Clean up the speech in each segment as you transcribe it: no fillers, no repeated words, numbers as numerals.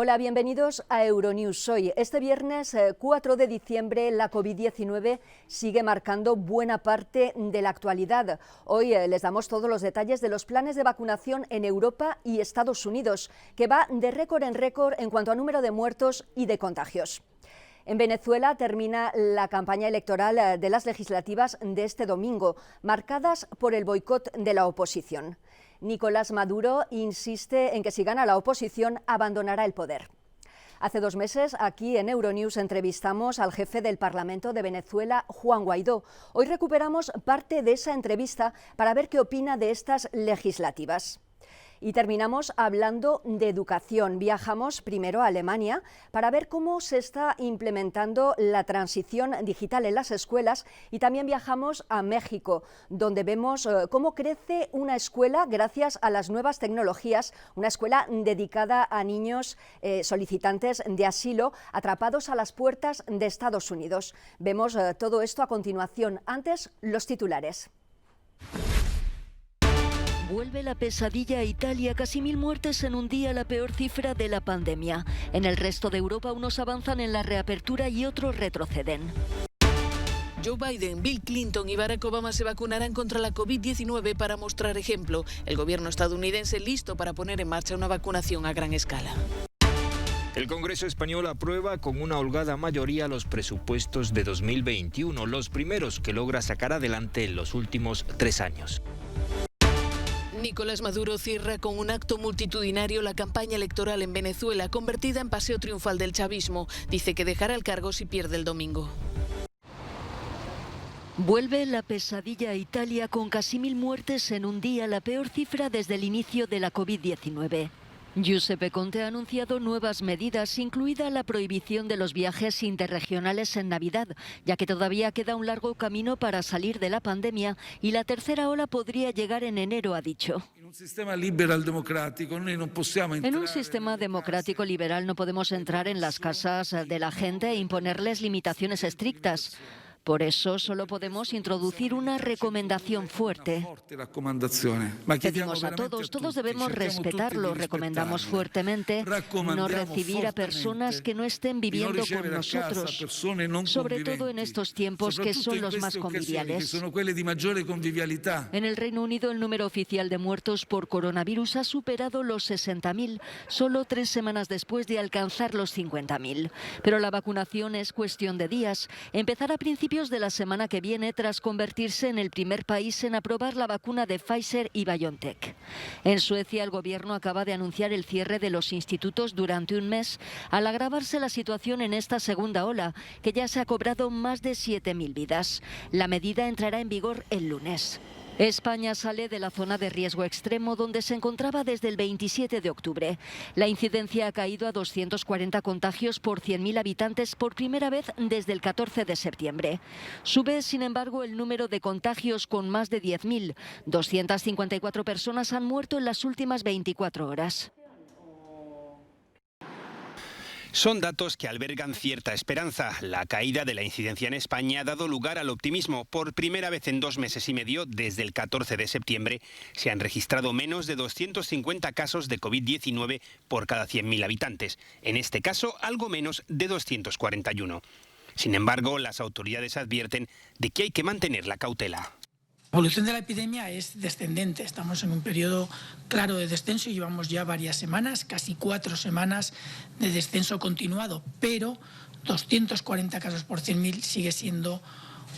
Hola, bienvenidos a Euronews. Hoy, este viernes 4 de diciembre, la COVID-19 sigue marcando buena parte de la actualidad. Hoy les damos todos los detalles de los planes de vacunación en Europa y Estados Unidos, que va de récord en récord en cuanto a número de muertos y de contagios. En Venezuela termina la campaña electoral de las legislativas de este domingo, marcadas por el boicot de la oposición. Nicolás Maduro insiste en que si gana la oposición abandonará el poder. Hace 2 meses, aquí en Euronews entrevistamos al jefe del Parlamento de Venezuela, Juan Guaidó. Hoy recuperamos parte de esa entrevista para ver qué opina de estas legislativas. Y terminamos hablando de educación. Viajamos primero a Alemania para ver cómo se está implementando la transición digital en las escuelas, y también viajamos a México, donde vemos cómo crece una escuela gracias a las nuevas tecnologías, una escuela dedicada a niños solicitantes de asilo atrapados a las puertas de Estados Unidos. Vemos todo esto a continuación. Antes, los titulares. Vuelve la pesadilla a Italia, casi 1000 muertes en un día, la peor cifra de la pandemia. En el resto de Europa, unos avanzan en la reapertura y otros retroceden. Joe Biden, Bill Clinton y Barack Obama se vacunarán contra la COVID-19 para mostrar ejemplo. El gobierno estadounidense listo para poner en marcha una vacunación a gran escala. El Congreso español aprueba con una holgada mayoría los presupuestos de 2021, los primeros que logra sacar adelante en los últimos 3 años. Nicolás Maduro cierra con un acto multitudinario la campaña electoral en Venezuela, convertida en paseo triunfal del chavismo. Dice que dejará el cargo si pierde el domingo. Vuelve la pesadilla a Italia con casi 1000 muertes en un día, la peor cifra desde el inicio de la COVID-19. Giuseppe Conte ha anunciado nuevas medidas, incluida la prohibición de los viajes interregionales en Navidad, ya que todavía queda un largo camino para salir de la pandemia y la tercera ola podría llegar en enero, ha dicho. En un sistema democrático liberal no podemos entrar en las casas de la gente e imponerles limitaciones estrictas. Por eso solo podemos introducir una recomendación fuerte. Pedimos a todos debemos respetarlo. Recomendamos fuertemente no recibir a personas que no estén viviendo con nosotros, sobre todo en estos tiempos que son los más conviviales. En el Reino Unido, el número oficial de muertos por coronavirus ha superado los 60.000, solo 3 semanas después de alcanzar los 50.000. Pero la vacunación es cuestión de días. Empezará a principios de la semana que viene, tras convertirse en el primer país en aprobar la vacuna de Pfizer y BioNTech. En Suecia, el gobierno acaba de anunciar el cierre de los institutos durante un mes, al agravarse la situación en esta segunda ola, que ya se ha cobrado más de 7.000 vidas. La medida entrará en vigor el lunes. España sale de la zona de riesgo extremo donde se encontraba desde el 27 de octubre. La incidencia ha caído a 240 contagios por 100.000 habitantes por primera vez desde el 14 de septiembre. Sube, sin embargo, el número de contagios con más de 10.000. 254 personas han muerto en las últimas 24 horas. Son datos que albergan cierta esperanza. La caída de la incidencia en España ha dado lugar al optimismo. Por primera vez en 2 meses y medio, desde el 14 de septiembre, se han registrado menos de 250 casos de COVID-19 por cada 100.000 habitantes. En este caso, algo menos de 241. Sin embargo, las autoridades advierten de que hay que mantener la cautela. La evolución de la epidemia es descendente. Estamos en un periodo claro de descenso y llevamos ya varias semanas, casi 4 semanas de descenso continuado, pero 240 casos por 100.000 sigue siendo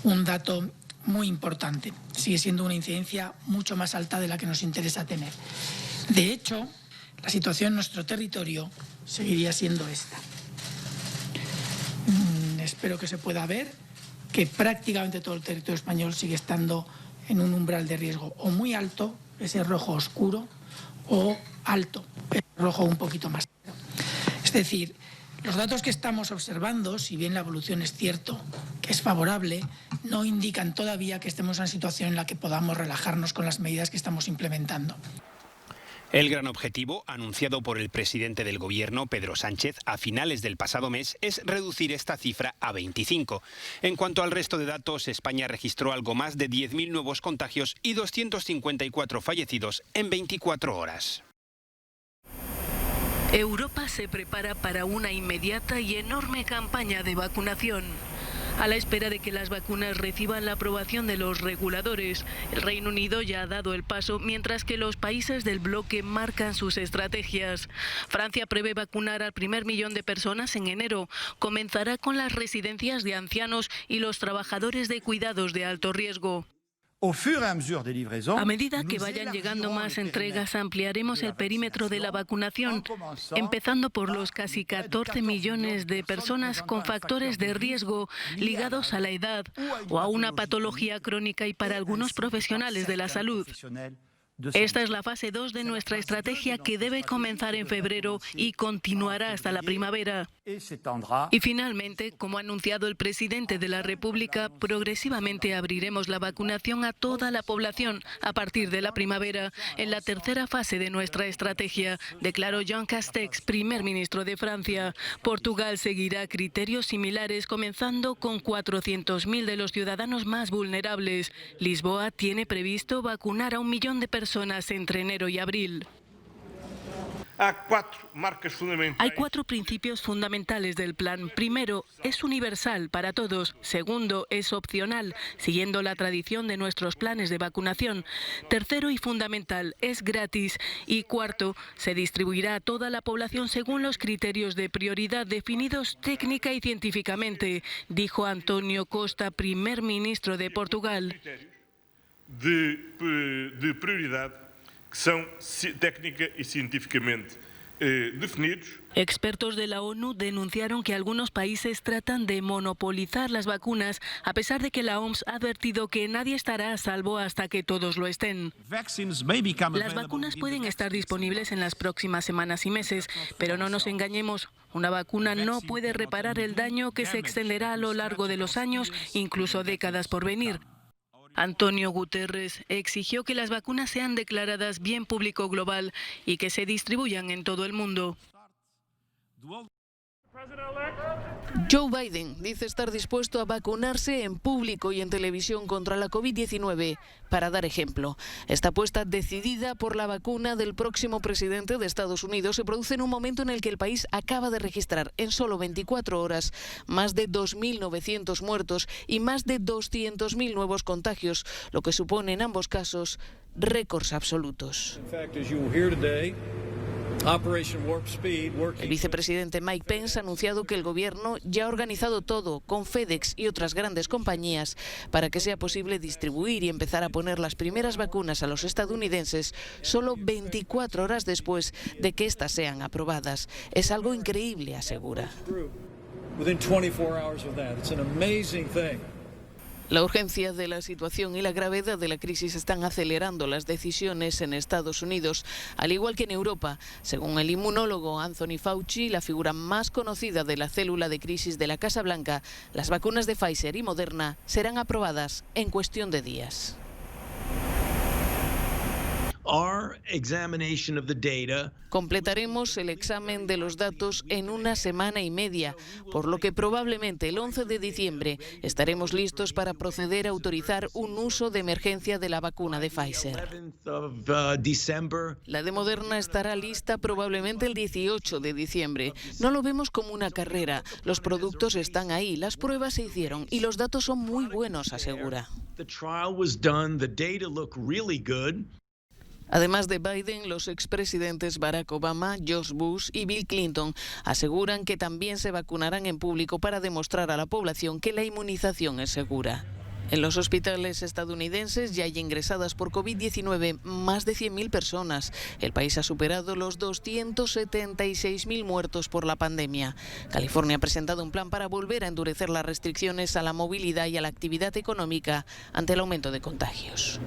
un dato muy importante. Sigue siendo una incidencia mucho más alta de la que nos interesa tener. De hecho, la situación en nuestro territorio seguiría siendo esta. Espero que se pueda ver que prácticamente todo el territorio español sigue estando en un umbral de riesgo o muy alto, ese rojo oscuro, o alto, el rojo un poquito más claro. Es decir, los datos que estamos observando, si bien la evolución es cierto que es favorable, no indican todavía que estemos en una situación en la que podamos relajarnos con las medidas que estamos implementando. El gran objetivo, anunciado por el presidente del Gobierno, Pedro Sánchez, a finales del pasado mes, es reducir esta cifra a 25. En cuanto al resto de datos, España registró algo más de 10.000 nuevos contagios y 254 fallecidos en 24 horas. Europa se prepara para una inmediata y enorme campaña de vacunación. A la espera de que las vacunas reciban la aprobación de los reguladores, el Reino Unido ya ha dado el paso, mientras que los países del bloque marcan sus estrategias. Francia prevé vacunar al primer millón de personas en enero. Comenzará con las residencias de ancianos y los trabajadores de cuidados de alto riesgo. A medida que vayan llegando más entregas, ampliaremos el perímetro de la vacunación, empezando por los casi 14 millones de personas con factores de riesgo ligados a la edad o a una patología crónica y para algunos profesionales de la salud. Esta es la fase 2 de nuestra estrategia que debe comenzar en febrero y continuará hasta la primavera. Y finalmente, como ha anunciado el presidente de la República, progresivamente abriremos la vacunación a toda la población a partir de la primavera, en la tercera fase de nuestra estrategia, declaró Jean Castex, primer ministro de Francia. Portugal seguirá criterios similares, comenzando con 400.000 de los ciudadanos más vulnerables. Lisboa tiene previsto vacunar a 1 millón de personas entre enero y abril. Hay 4 principios fundamentales del plan. Primero, es universal para todos. Segundo, es opcional, siguiendo la tradición de nuestros planes de vacunación. Tercero y fundamental, es gratis. Y cuarto, se distribuirá a toda la población según los criterios de prioridad definidos técnica y científicamente, dijo António Costa, primer ministro de Portugal. De prioridad que son técnica y científicamente definidos. Expertos de la ONU denunciaron que algunos países tratan de monopolizar las vacunas, a pesar de que la OMS ha advertido que nadie estará a salvo hasta que todos lo estén. Las vacunas pueden estar disponibles en las próximas semanas y meses, pero no nos engañemos, una vacuna no puede reparar el daño que se extenderá a lo largo de los años, incluso décadas por venir. Antonio Guterres exigió que las vacunas sean declaradas bien público global y que se distribuyan en todo el mundo. Joe Biden dice estar dispuesto a vacunarse en público y en televisión contra la COVID-19 para dar ejemplo. Esta apuesta decidida por la vacuna del próximo presidente de Estados Unidos se produce en un momento en el que el país acaba de registrar en solo 24 horas más de 2.900 muertos y más de 200.000 nuevos contagios, lo que supone en ambos casos récords absolutos. El vicepresidente Mike Pence ha anunciado que el gobierno ya ha organizado todo con FedEx y otras grandes compañías para que sea posible distribuir y empezar a poner las primeras vacunas a los estadounidenses solo 24 horas después de que éstas sean aprobadas. Es algo increíble, asegura. La urgencia de la situación y la gravedad de la crisis están acelerando las decisiones en Estados Unidos, al igual que en Europa. Según el inmunólogo Anthony Fauci, la figura más conocida de la célula de crisis de la Casa Blanca, las vacunas de Pfizer y Moderna serán aprobadas en cuestión de días. Completaremos el examen de los datos en 1 semana y media, por lo que probablemente el 11 de diciembre estaremos listos para proceder a autorizar un uso de emergencia de la vacuna de Pfizer. La de Moderna estará lista probablemente el 18 de diciembre. No lo vemos como una carrera. Los productos están ahí, las pruebas se hicieron y los datos son muy buenos, asegura. Además de Biden, los expresidentes Barack Obama, George Bush y Bill Clinton aseguran que también se vacunarán en público para demostrar a la población que la inmunización es segura. En los hospitales estadounidenses ya hay ingresadas por COVID-19 más de 100.000 personas. El país ha superado los 276.000 muertos por la pandemia. California ha presentado un plan para volver a endurecer las restricciones a la movilidad y a la actividad económica ante el aumento de contagios.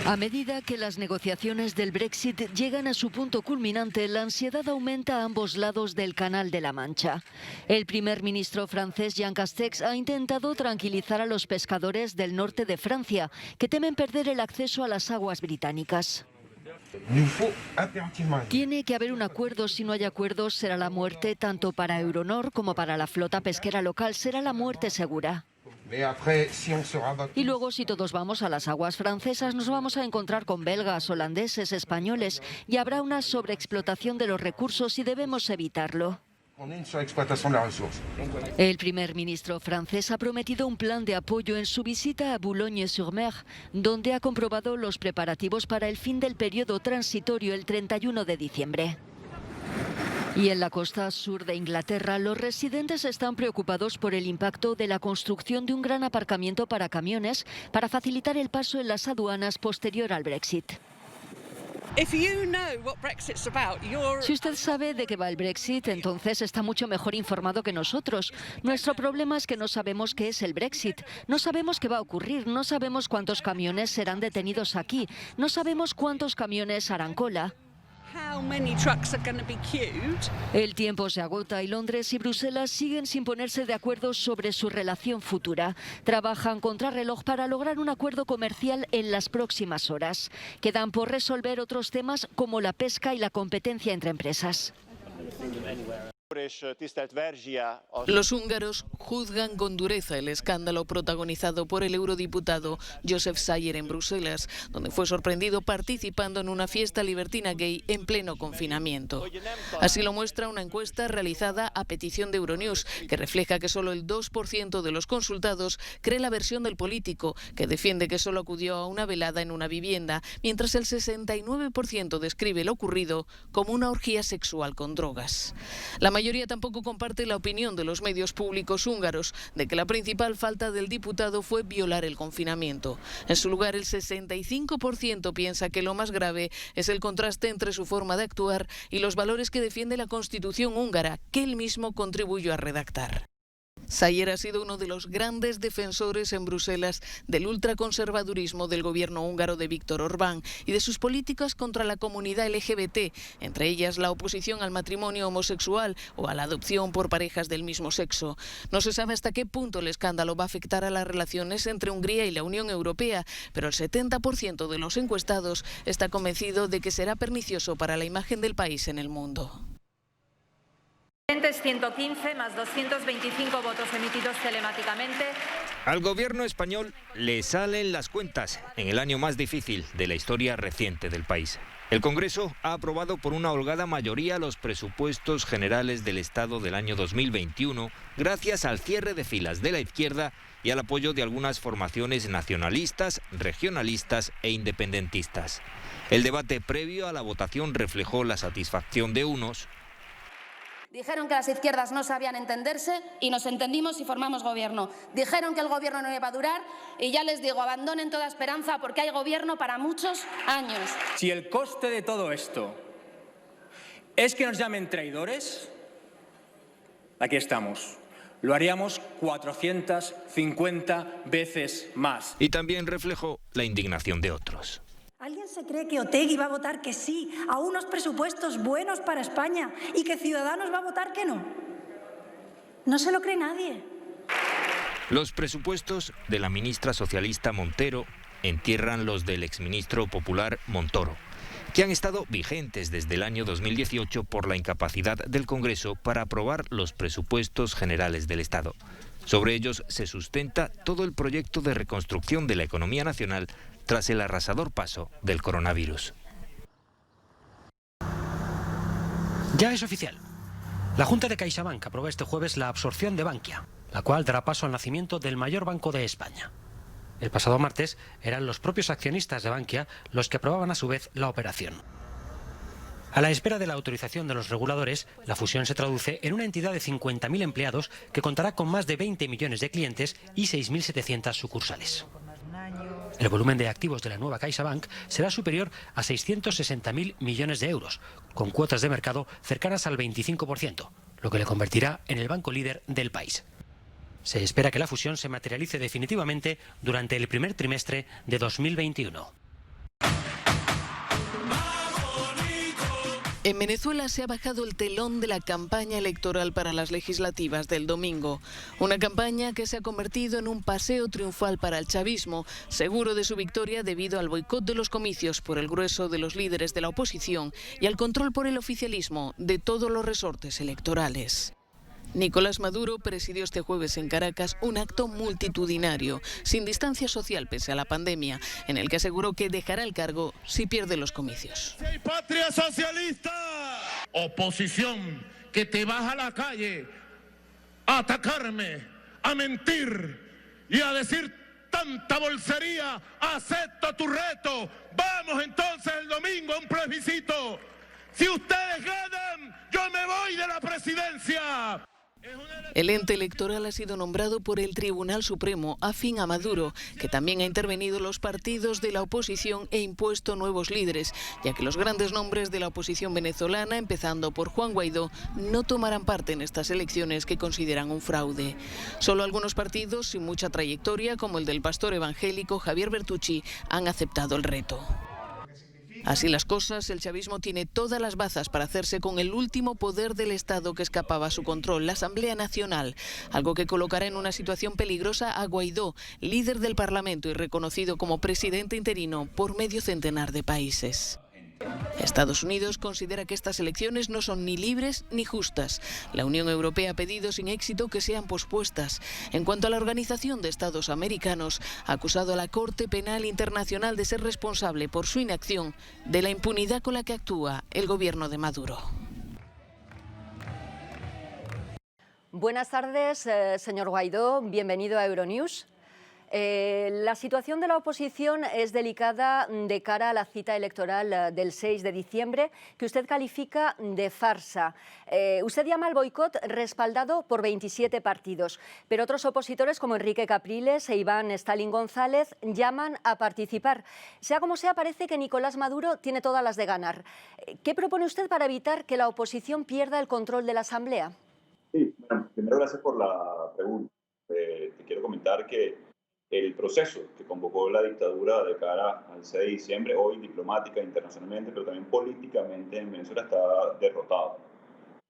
A medida que las negociaciones del Brexit llegan a su punto culminante, la ansiedad aumenta a ambos lados del Canal de la Mancha. El primer ministro francés Jean Castex ha intentado tranquilizar a los pescadores del norte de Francia, que temen perder el acceso a las aguas británicas. Tiene que haber un acuerdo. Si no hay acuerdo, será la muerte tanto para Euronor como para la flota pesquera local. Será la muerte segura. Y luego, si todos vamos a las aguas francesas, nos vamos a encontrar con belgas, holandeses, españoles, y habrá una sobreexplotación de los recursos y debemos evitarlo. El primer ministro francés ha prometido un plan de apoyo en su visita a Boulogne-sur-Mer, donde ha comprobado los preparativos para el fin del periodo transitorio el 31 de diciembre. Y en la costa sur de Inglaterra, los residentes están preocupados por el impacto de la construcción de un gran aparcamiento para camiones para facilitar el paso en las aduanas posterior al Brexit. Si usted sabe de qué va el Brexit, entonces está mucho mejor informado que nosotros. Nuestro problema es que no sabemos qué es el Brexit, no sabemos qué va a ocurrir, no sabemos cuántos camiones serán detenidos aquí, no sabemos cuántos camiones harán cola. El tiempo se agota y Londres y Bruselas siguen sin ponerse de acuerdo sobre su relación futura. Trabajan contrarreloj para lograr un acuerdo comercial en las próximas horas. Quedan por resolver otros temas como la pesca y la competencia entre empresas. Los húngaros juzgan con dureza el escándalo protagonizado por el eurodiputado József Szájer en Bruselas, donde fue sorprendido participando en una fiesta libertina gay en pleno confinamiento. Así lo muestra una encuesta realizada a petición de Euronews, que refleja que solo el 2% de los consultados cree la versión del político, que defiende que solo acudió a una velada en una vivienda, mientras el 69% describe lo ocurrido como una orgía sexual con drogas. La mayoría tampoco comparte la opinión de los medios públicos húngaros de que la principal falta del diputado fue violar el confinamiento. En su lugar, el 65% piensa que lo más grave es el contraste entre su forma de actuar y los valores que defiende la Constitución húngara, que él mismo contribuyó a redactar. Szájer ha sido uno de los grandes defensores en Bruselas del ultraconservadurismo del gobierno húngaro de Viktor Orbán y de sus políticas contra la comunidad LGBT, entre ellas la oposición al matrimonio homosexual o a la adopción por parejas del mismo sexo. No se sabe hasta qué punto el escándalo va a afectar a las relaciones entre Hungría y la Unión Europea, pero el 70% de los encuestados está convencido de que será pernicioso para la imagen del país en el mundo. 115 más 225 votos emitidos telemáticamente. Al gobierno español le salen las cuentas en el año más difícil de la historia reciente del país. El Congreso ha aprobado por una holgada mayoría los presupuestos generales del Estado del año 2021, gracias al cierre de filas de la izquierda y al apoyo de algunas formaciones nacionalistas, regionalistas e independentistas. El debate previo a la votación reflejó la satisfacción de unos. Dijeron que las izquierdas no sabían entenderse y nos entendimos y formamos gobierno. Dijeron que el gobierno no iba a durar y ya les digo, abandonen toda esperanza porque hay gobierno para muchos años. Si el coste de todo esto es que nos llamen traidores, aquí estamos. Lo haríamos 450 veces más. Y también reflejó la indignación de otros. ¿Alguien se cree que Otegi va a votar que sí a unos presupuestos buenos para España y que Ciudadanos va a votar que no? No se lo cree nadie. Los presupuestos de la ministra socialista Montero entierran los del exministro popular Montoro, que han estado vigentes desde el año 2018 por la incapacidad del Congreso para aprobar los presupuestos generales del Estado. Sobre ellos se sustenta todo el proyecto de reconstrucción de la economía nacional tras el arrasador paso del coronavirus. Ya es oficial. La Junta de CaixaBank aprobó este jueves la absorción de Bankia, la cual dará paso al nacimiento del mayor banco de España. El pasado martes eran los propios accionistas de Bankia los que aprobaban a su vez la operación. A la espera de la autorización de los reguladores, la fusión se traduce en una entidad de 50.000 empleados que contará con más de 20 millones de clientes y 6.700 sucursales. El volumen de activos de la nueva CaixaBank será superior a 660.000 millones de euros, con cuotas de mercado cercanas al 25%, lo que le convertirá en el banco líder del país. Se espera que la fusión se materialice definitivamente durante el primer trimestre de 2021. En Venezuela se ha bajado el telón de la campaña electoral para las legislativas del domingo. Una campaña que se ha convertido en un paseo triunfal para el chavismo, seguro de su victoria debido al boicot de los comicios por el grueso de los líderes de la oposición y al control por el oficialismo de todos los resortes electorales. Nicolás Maduro presidió este jueves en Caracas un acto multitudinario, sin distancia social pese a la pandemia, en el que aseguró que dejará el cargo si pierde los comicios. ¡Patria socialista! Oposición que te vas a la calle a atacarme, a mentir y a decir tanta bolsería, acepto tu reto. Vamos entonces el domingo a un plebiscito. Si ustedes ganan, yo me voy de la presidencia. El ente electoral ha sido nombrado por el Tribunal Supremo afín a Maduro, que también ha intervenido los partidos de la oposición e impuesto nuevos líderes, ya que los grandes nombres de la oposición venezolana, empezando por Juan Guaidó, no tomarán parte en estas elecciones que consideran un fraude. Solo algunos partidos sin mucha trayectoria, como el del pastor evangélico Javier Bertucci, han aceptado el reto. Así las cosas, el chavismo tiene todas las bazas para hacerse con el último poder del Estado que escapaba a su control, la Asamblea Nacional, algo que colocará en una situación peligrosa a Guaidó, líder del Parlamento y reconocido como presidente interino por medio centenar de países. Estados Unidos considera que estas elecciones no son ni libres ni justas. La Unión Europea ha pedido sin éxito que sean pospuestas. En cuanto a la Organización de Estados Americanos, ha acusado a la Corte Penal Internacional de ser responsable por su inacción de la impunidad con la que actúa el gobierno de Maduro. Buenas tardes, señor Guaidó. Bienvenido a Euronews. La situación de la oposición es delicada de cara a la cita electoral del 6 de diciembre, que usted califica de farsa. Usted llama al boicot respaldado por 27 partidos, pero otros opositores como Enrique Capriles e Iván Stalin González llaman a participar. Sea como sea, parece que Nicolás Maduro tiene todas las de ganar. ¿Qué propone usted para evitar que la oposición pierda el control de la Asamblea? Sí, bueno, primero gracias por la pregunta. Te quiero comentar que el proceso que convocó la dictadura de cara al 6 de diciembre, hoy diplomática, internacionalmente, pero también políticamente en Venezuela, está derrotado.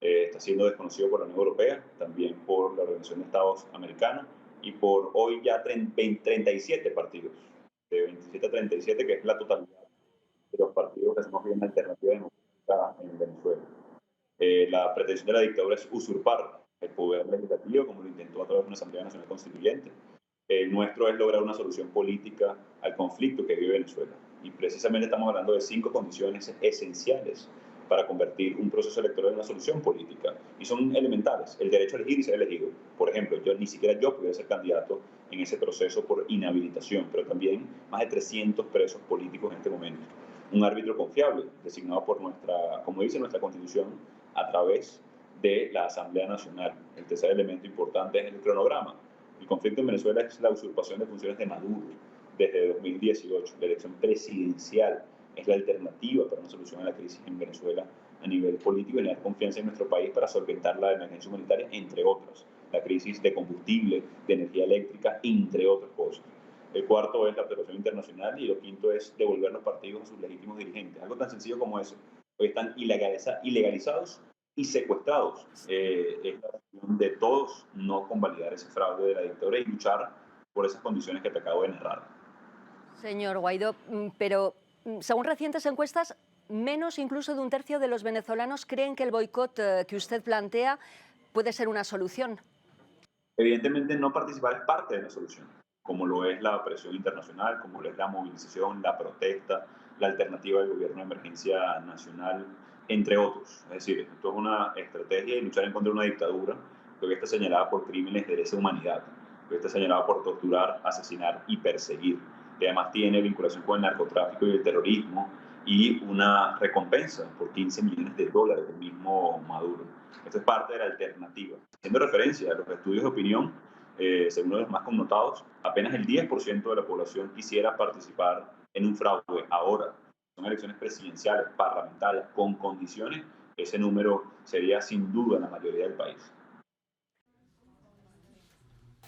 Está siendo desconocido por la Unión Europea, también por la Organización de Estados Americanos y por hoy ya 37 partidos, de 27 a 37, que es la totalidad de los partidos que hacemos bien la alternativa democrática en Venezuela. La pretensión de la dictadura es usurpar el poder legislativo, como lo intentó a través de una Asamblea Nacional Constituyente. El nuestro es lograr una solución política al conflicto que vive Venezuela. Y precisamente estamos hablando de 5 condiciones esenciales para convertir un proceso electoral en una solución política. Y son elementales. El derecho a elegir y ser elegido. Por ejemplo, ni siquiera yo pudiera ser candidato en ese proceso por inhabilitación, pero también más de 300 presos políticos en este momento. Un árbitro confiable, designado por como dice nuestra Constitución, a través de la Asamblea Nacional. El tercer elemento importante es el cronograma. El conflicto en Venezuela es la usurpación de funciones de Maduro desde 2018. La elección presidencial es la alternativa para una solución a la crisis en Venezuela a nivel político y generar confianza en nuestro país para solventar la emergencia humanitaria, entre otras. La crisis de combustible, de energía eléctrica, entre otras cosas. El cuarto es la observación internacional y lo quinto es devolver los partidos a sus legítimos dirigentes. Algo tan sencillo como eso. Hoy están ilegalizados y secuestrados. Es la opción de todos no convalidar ese fraude de la dictadura y luchar por esas condiciones que te acabo de narrar. Señor Guaidó, pero según recientes encuestas, menos incluso de un tercio de los venezolanos creen que el boicot que usted plantea puede ser una solución. Evidentemente no participar es parte de la solución, como lo es la presión internacional, como lo es la movilización, la protesta, la alternativa del gobierno de emergencia nacional, entre otros. Es decir, esto es una estrategia de luchar en contra de una dictadura que hoy está señalada por crímenes de lesa humanidad, que hoy está señalada por torturar, asesinar y perseguir, que además tiene vinculación con el narcotráfico y el terrorismo y una recompensa por $15 millones del mismo Maduro. Esto es parte de la alternativa. Haciendo referencia a los estudios de opinión, según uno de los más connotados, apenas el 10% de la población quisiera participar en un fraude. Ahora, son elecciones presidenciales, parlamentarias, con condiciones, ese número sería sin duda la mayoría del país.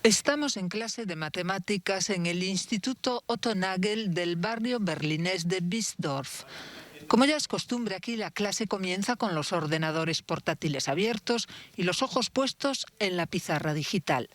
Estamos en clase de matemáticas en el Instituto Otto Nagel del barrio berlinés de Biesdorf. Como ya es costumbre aquí, la clase comienza con los ordenadores portátiles abiertos y los ojos puestos en la pizarra digital.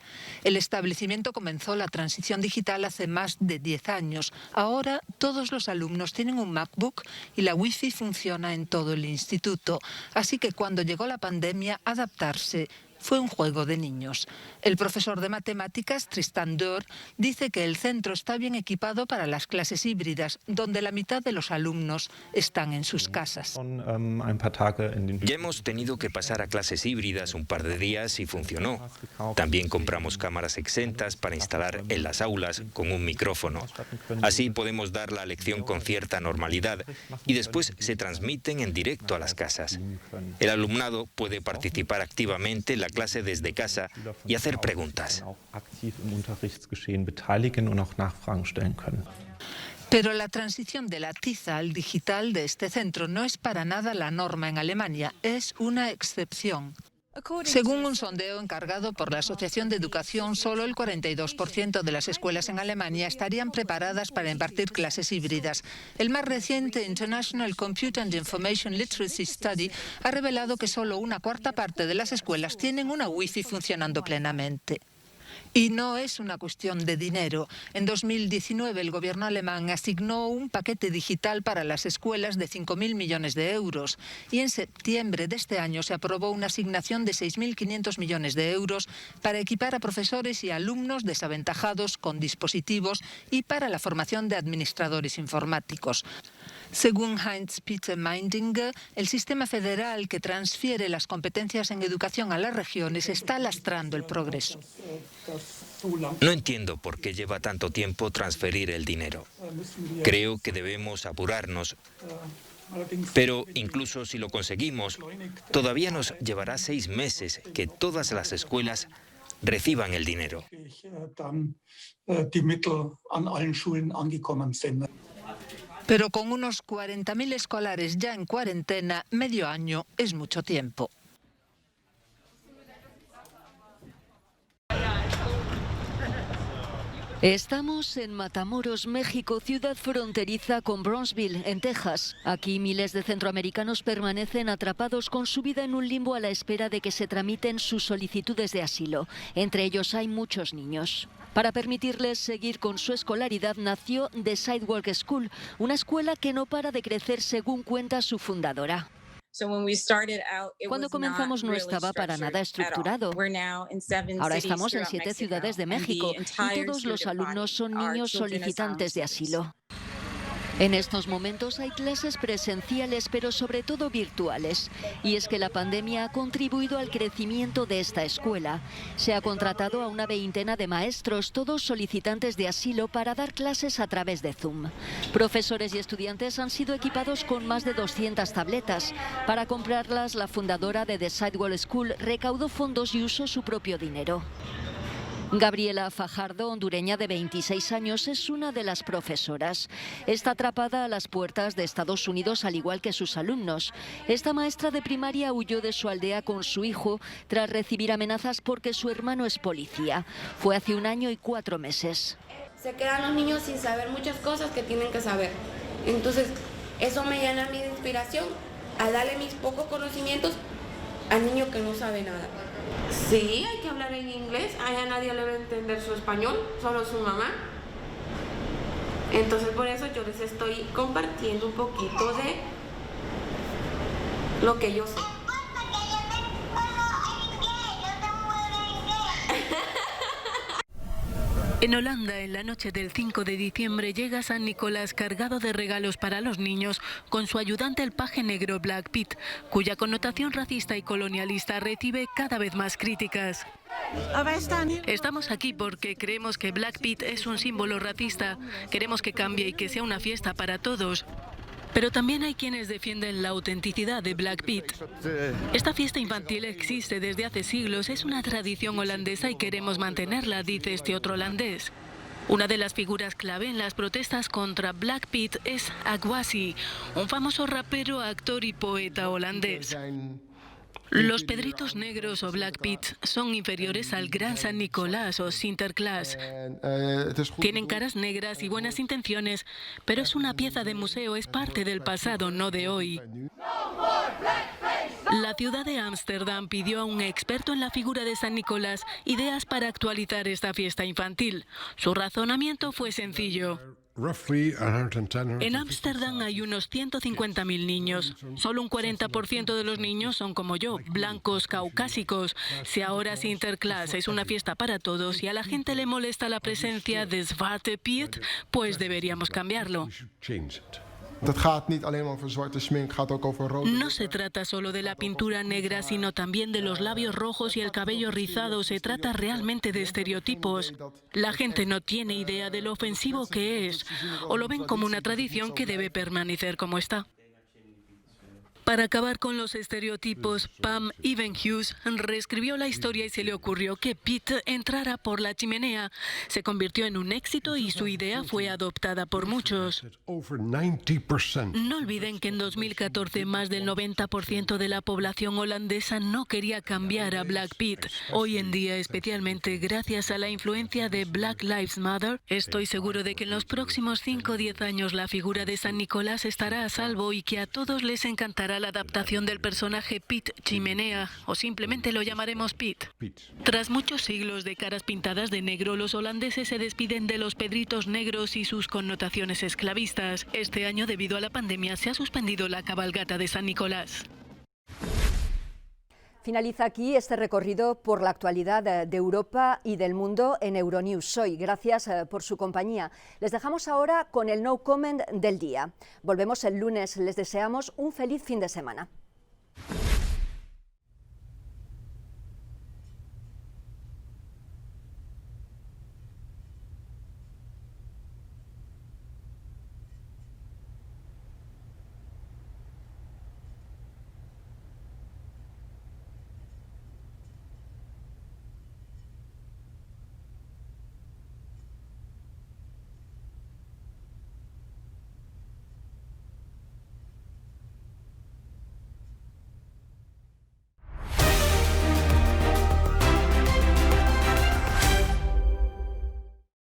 El establecimiento comenzó la transición digital hace más de 10 años. Ahora todos los alumnos tienen un MacBook y la Wi-Fi funciona en todo el instituto. Así que cuando llegó la pandemia, adaptarse fue un juego de niños. El profesor de matemáticas, Tristan Deur, dice que el centro está bien equipado para las clases híbridas, donde la mitad de los alumnos están en sus casas. Ya hemos tenido que pasar a clases híbridas un par de días y funcionó. También compramos cámaras exentas para instalar en las aulas con un micrófono. Así podemos dar la lección con cierta normalidad y después se transmiten en directo a las casas. El alumnado puede participar activamente en la clase desde casa y hacer preguntas. Pero la transición de la tiza al digital de este centro no es para nada la norma en Alemania, es una excepción. Según un sondeo encargado por la Asociación de Educación, solo el 42% de las escuelas en Alemania estarían preparadas para impartir clases híbridas. El más reciente International Computer and Information Literacy Study ha revelado que solo una cuarta parte de las escuelas tienen una Wi-Fi funcionando plenamente. Y no es una cuestión de dinero. En 2019 el gobierno alemán asignó un paquete digital para las escuelas de 5.000 millones de euros y en septiembre de este año se aprobó una asignación de 6.500 millones de euros para equipar a profesores y alumnos desaventajados con dispositivos y para la formación de administradores informáticos. Según Heinz-Peter Meindinger, el sistema federal que transfiere las competencias en educación a las regiones está lastrando el progreso. No entiendo por qué lleva tanto tiempo transferir el dinero. Creo que debemos apurarnos. Pero incluso si lo conseguimos, todavía nos llevará 6 meses que todas las escuelas reciban el dinero. Pero con unos 40.000 escolares ya en cuarentena, medio año es mucho tiempo. Estamos en Matamoros, México, ciudad fronteriza con Brownsville, en Texas. Aquí miles de centroamericanos permanecen atrapados con su vida en un limbo a la espera de que se tramiten sus solicitudes de asilo. Entre ellos hay muchos niños. Para permitirles seguir con su escolaridad nació The Sidewalk School, una escuela que no para de crecer según cuenta su fundadora. Cuando comenzamos no estaba para nada estructurado. Ahora estamos en 7 ciudades de México y todos los alumnos son niños solicitantes de asilo. En estos momentos hay clases presenciales, pero sobre todo virtuales. Y es que la pandemia ha contribuido al crecimiento de esta escuela. Se ha contratado a una veintena de maestros, todos solicitantes de asilo, para dar clases a través de Zoom. Profesores y estudiantes han sido equipados con más de 200 tabletas. Para comprarlas, la fundadora de The Sidewalk School recaudó fondos y usó su propio dinero. Gabriela Fajardo, hondureña de 26 años, es una de las profesoras. Está atrapada a las puertas de Estados Unidos, al igual que sus alumnos. Esta maestra de primaria huyó de su aldea con su hijo tras recibir amenazas porque su hermano es policía. Fue hace 1 año y 4 meses. Se quedan los niños sin saber muchas cosas que tienen que saber. Entonces, eso me llena a mí de inspiración, a darle mis pocos conocimientos al niño que no sabe nada. Sí, hay que hablar en inglés, a nadie le va a entender su español, solo su mamá. Entonces por eso yo les estoy compartiendo un poquito de lo que yo sé. En Holanda, en la noche del 5 de diciembre, llega San Nicolás cargado de regalos para los niños con su ayudante el paje negro Black Pete, cuya connotación racista y colonialista recibe cada vez más críticas. Estamos aquí porque creemos que Black Pete es un símbolo racista. Queremos que cambie y que sea una fiesta para todos. Pero también hay quienes defienden la autenticidad de Black Pete. Esta fiesta infantil existe desde hace siglos, es una tradición holandesa y queremos mantenerla, dice este otro holandés. Una de las figuras clave en las protestas contra Black Pete es Aguasi, un famoso rapero, actor y poeta holandés. Los Pedritos Negros o Black Pete son inferiores al Gran San Nicolás o Sinterklaas. Tienen caras negras y buenas intenciones, pero es una pieza de museo, es parte del pasado, no de hoy. La ciudad de Ámsterdam pidió a un experto en la figura de San Nicolás ideas para actualizar esta fiesta infantil. Su razonamiento fue sencillo. En Ámsterdam hay unos 150.000 niños. Solo un 40% de los niños son como yo, blancos, caucásicos. Si ahora Sinterklaas es una fiesta para todos y a la gente le molesta la presencia de Zwarte Piet, pues deberíamos cambiarlo. No se trata solo de la pintura negra, sino también de los labios rojos y el cabello rizado. Se trata realmente de estereotipos. La gente no tiene idea de lo ofensivo que es, o lo ven como una tradición que debe permanecer como está. Para acabar con los estereotipos, Pam Evenhughes reescribió la historia y se le ocurrió que Pete entrara por la chimenea. Se convirtió en un éxito y su idea fue adoptada por muchos. No olviden que en 2014 más del 90% de la población holandesa no quería cambiar a Black Pete. Hoy en día, especialmente gracias a la influencia de Black Lives Matter, estoy seguro de que en los próximos 5 o 10 años la figura de San Nicolás estará a salvo y que a todos les encantará la adaptación del personaje Pete Chimenea, o simplemente lo llamaremos Pete. Tras muchos siglos de caras pintadas de negro, los holandeses se despiden de los pedritos negros y sus connotaciones esclavistas. Este año, debido a la pandemia, se ha suspendido la cabalgata de San Nicolás. Finaliza aquí este recorrido por la actualidad de Europa y del mundo en Euronews Hoy. Gracias por su compañía. Les dejamos ahora con el No Comment del día. Volvemos el lunes. Les deseamos un feliz fin de semana.